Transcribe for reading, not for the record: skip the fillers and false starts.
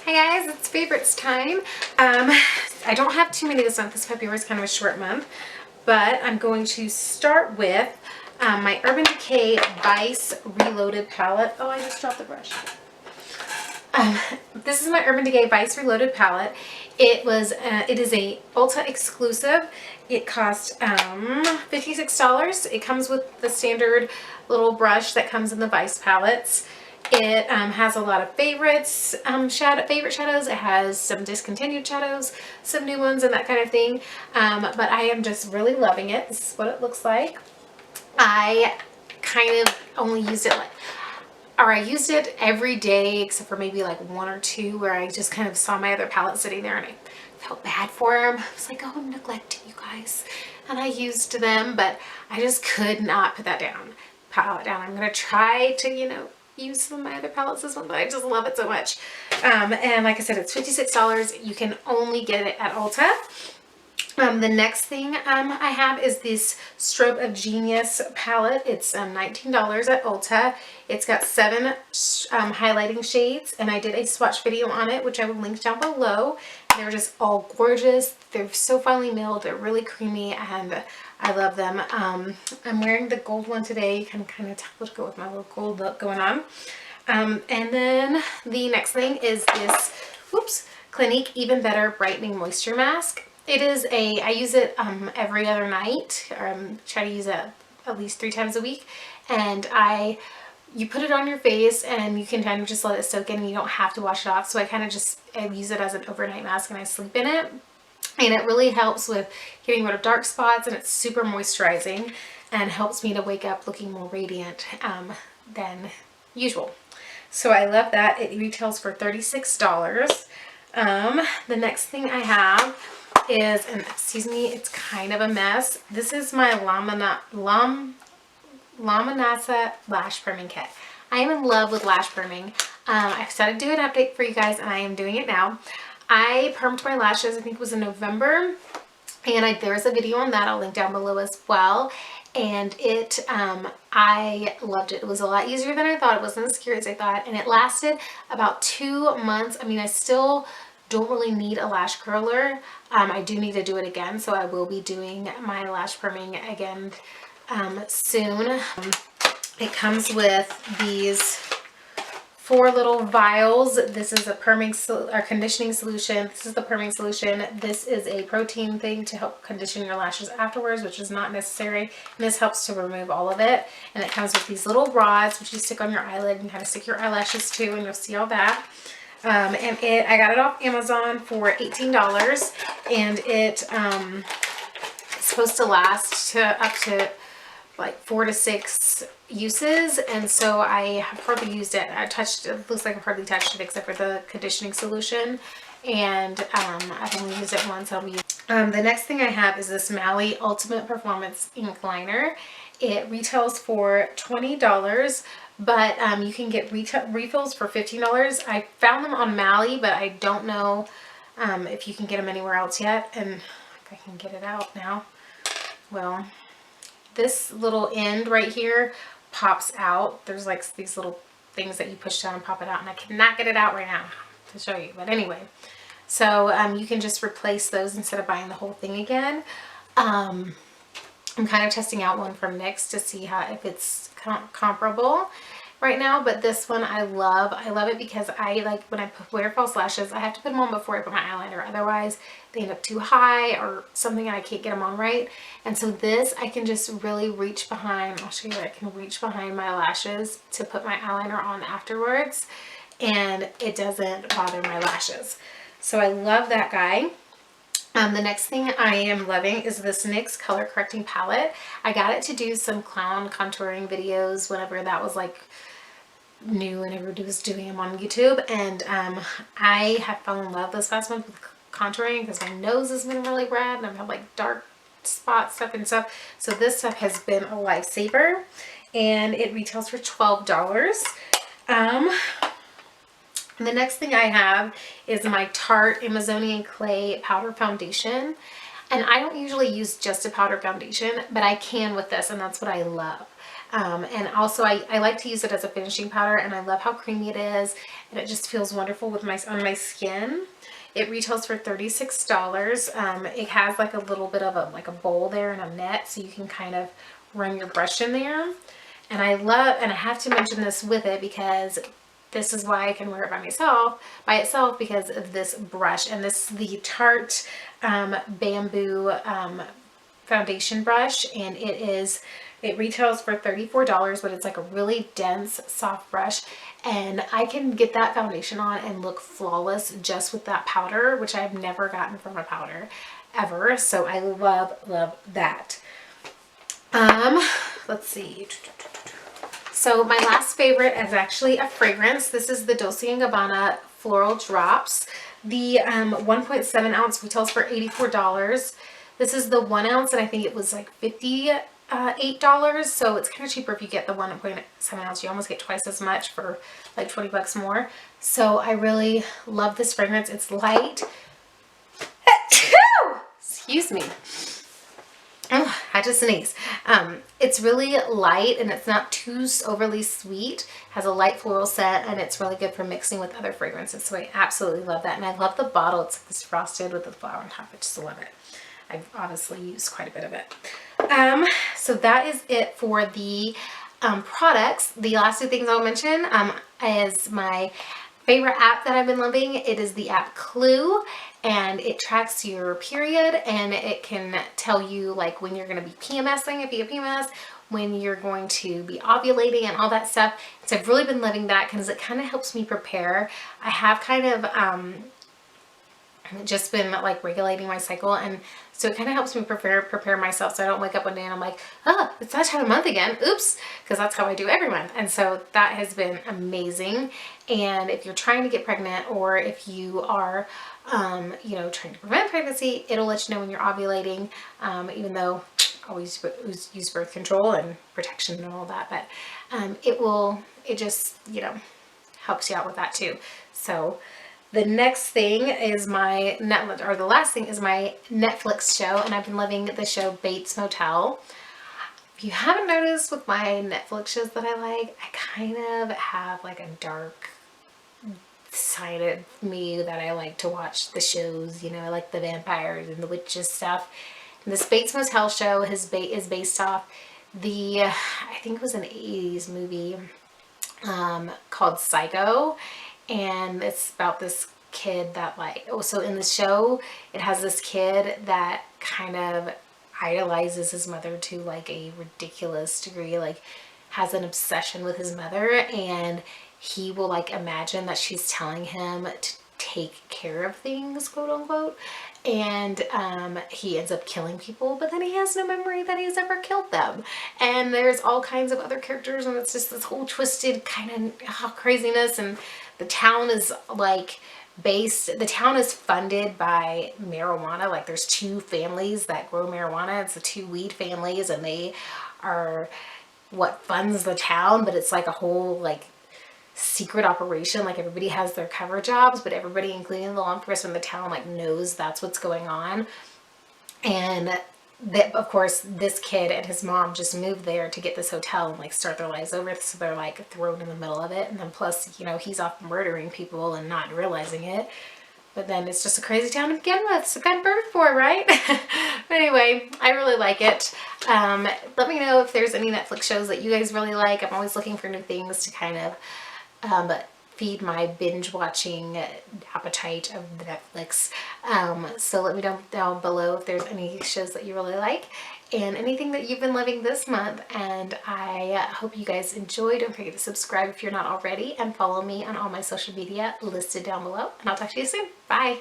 Hi guys, it's favorites time. I don't have too many this month. This February is kind of a short month, but I'm going to start with my Urban Decay Vice Reloaded palette. Oh, I just dropped the brush. This is my Urban Decay Vice Reloaded palette. It is a Ulta exclusive. It cost $56. It comes with the standard little brush that comes in the Vice palettes. It has a lot of favorites, favorite shadows. It has some discontinued shadows, some new ones, and that kind of thing. But I am just really loving it. This is what it looks like. I kind of only used it I used it every day except for maybe like one or two where I just kind of saw my other palette sitting there and I felt bad for them. I was like, oh, I'm neglecting you guys. And I used them, but I just could not put that palette down. I'm going to try to, use some of my other palettes this one, but I just love it so much. And like I said, it's $56. You can only get it at Ulta. The next thing I have is this Strobe of Genius palette. It's $19 at Ulta. It's got 7 highlighting shades, and I did a swatch video on it, which I will link down below. They're just all gorgeous. They're so finely milled. They're really creamy, and I love them. I'm wearing the gold one today. You can kind of tell to go with my little gold look going on. And then the next thing is this, Clinique Even Better Brightening Moisture Mask. It is I use it every other night. Try to use it at least 3 times a week. And you put it on your face and you can kind of just let it soak in and you don't have to wash it off. So I use it as an overnight mask and I sleep in it. And it really helps with getting rid of dark spots, and it's super moisturizing and helps me to wake up looking more radiant than usual. So I love that. It retails for $36. The next thing I have is, and excuse me, it's kind of a mess. This is my Laminasa lash perming kit. I am in love with lash perming. I said I'd do an update for you guys, and I am doing it now. I permed my lashes, I think it was in November, and there's a video on that. I'll link down below as well. And I loved it. It was a lot easier than I thought. It wasn't as scary as I thought, and it lasted about 2 months. I mean, I still don't really need a lash curler. I do need to do it again, so I will be doing my lash perming again soon. It comes with these 4 little vials. This is a conditioning solution. This is the perming solution. This is a protein thing to help condition your lashes afterwards, which is not necessary. And this helps to remove all of it. And it comes with these little rods, which you stick on your eyelid and kind of stick your eyelashes to, and you'll see all that. And I got it off Amazon for $18, and it's supposed to last up to like 4 to 6 uses, and so I have hardly used it. It looks like I've hardly touched it except for the conditioning solution, and I've only used it once. The next thing I have is this Mally Ultimate Performance Ink Liner. It retails for $20, but you can get refills for $15. I found them on Mally, but I don't know if you can get them anywhere else yet. And if I can get it out now. Well, this little end right here pops out. There's like these little things that you push down and pop it out, and I cannot get it out right now to show you. But anyway, so you can just replace those instead of buying the whole thing again. I'm kind of testing out one from NYX to see if it's comparable right now, but this one I love. I love it because when I wear false lashes, I have to put them on before I put my eyeliner. Otherwise, they end up too high or something, and I can't get them on right. And so this, I can just really reach behind. I'll show you. I can reach behind my lashes to put my eyeliner on afterwards, and it doesn't bother my lashes. So I love that guy. The next thing I am loving is this NYX Color Correcting Palette. I got it to do some clown contouring videos whenever that was like new and everybody was doing them on YouTube. And I have fallen in love this past month with contouring because my nose has been really red and I've had like dark spot stuff and stuff. So this stuff has been a lifesaver, and it retails for $12. The next thing I have is my Tarte Amazonian Clay Powder Foundation. And I don't usually use just a powder foundation, but I can with this, and that's what I love. And also I like to use it as a finishing powder, and I love how creamy it is, and it just feels wonderful with on my skin. It retails for $36. It has like a little bit of a bowl there and a net, so you can kind of run your brush in there. And I have to mention this with it because this is why I can wear it by itself because of this brush. And this is the Tarte bamboo foundation brush, and it retails for $34, but it's like a really dense, soft brush, and I can get that foundation on and look flawless just with that powder, which I've never gotten from a powder ever. So I love that. Let's see. So my last favorite is actually a fragrance. This is the Dolce & Gabbana Floral Drops. The 1.7 ounce retails for $84. This is the 1 ounce, and I think it was like $58. So it's kind of cheaper if you get the 1.7 ounce. You almost get twice as much for like 20 bucks more. So I really love this fragrance. It's light. Excuse me. Oh, I just sneezed. It's really light, and it's not too overly sweet. Has a light floral scent, and it's really good for mixing with other fragrances. So I absolutely love that. And I love the bottle. It's like this frosted with the flower on top. I just love it. I've obviously used quite a bit of it. So that is it for the products. The last two things I'll mention is my favorite app that I've been loving. It is the app Clue, and it tracks your period, and it can tell you like when you're going to be PMSing if you have PMS, when you're going to be ovulating and all that stuff. So I've really been loving that because it kind of helps me prepare. I have kind of just been like regulating my cycle, and so it kind of helps me prepare myself so I don't wake up one day and I'm like, oh, it's that time of month again, oops, because that's how I do every month. And so that has been amazing. And if you're trying to get pregnant, or if you are you know, trying to prevent pregnancy, it'll let you know when you're ovulating, even though I always use birth control and protection and all that, but it just, you know, helps you out with that too. So the next thing is the last thing is my Netflix show, and I've been loving the show Bates Motel. If you haven't noticed with my Netflix shows that I like, I kind of have like a dark side of me that I like to watch the shows, you know, I like the vampires and the witches stuff. And this Bates Motel show is based off I think it was an 80s movie called Psycho. And it's about this kid that so in the show, it has this kid that kind of idolizes his mother to like a ridiculous degree, like has an obsession with his mother, and he will like imagine that she's telling him to take care of things, quote unquote, and he ends up killing people, but then he has no memory that he's ever killed them. And there's all kinds of other characters, and it's just this whole twisted kind of craziness. And the town is funded by marijuana. Like there's two families that grow marijuana. It's the two weed families, and they are what funds the town, but it's like a whole like secret operation. Like everybody has their cover jobs, but everybody, including the law enforcement in the town, like knows that's what's going on. And that, of course, this kid and his mom just moved there to get this hotel and like start their lives over, so they're like thrown in the middle of it. And then plus, you know, he's off murdering people and not realizing it. But then it's just a crazy town to begin with, so got birth for, right? But anyway, I really like it. Let me know if there's any Netflix shows that you guys really like. I'm always looking for new things to kind of feed my binge watching appetite of the Netflix. So let me know down below if there's any shows that you really like and anything that you've been loving this month. And I hope you guys enjoyed. Don't forget to subscribe if you're not already, and follow me on all my social media listed down below. And I'll talk to you soon. Bye.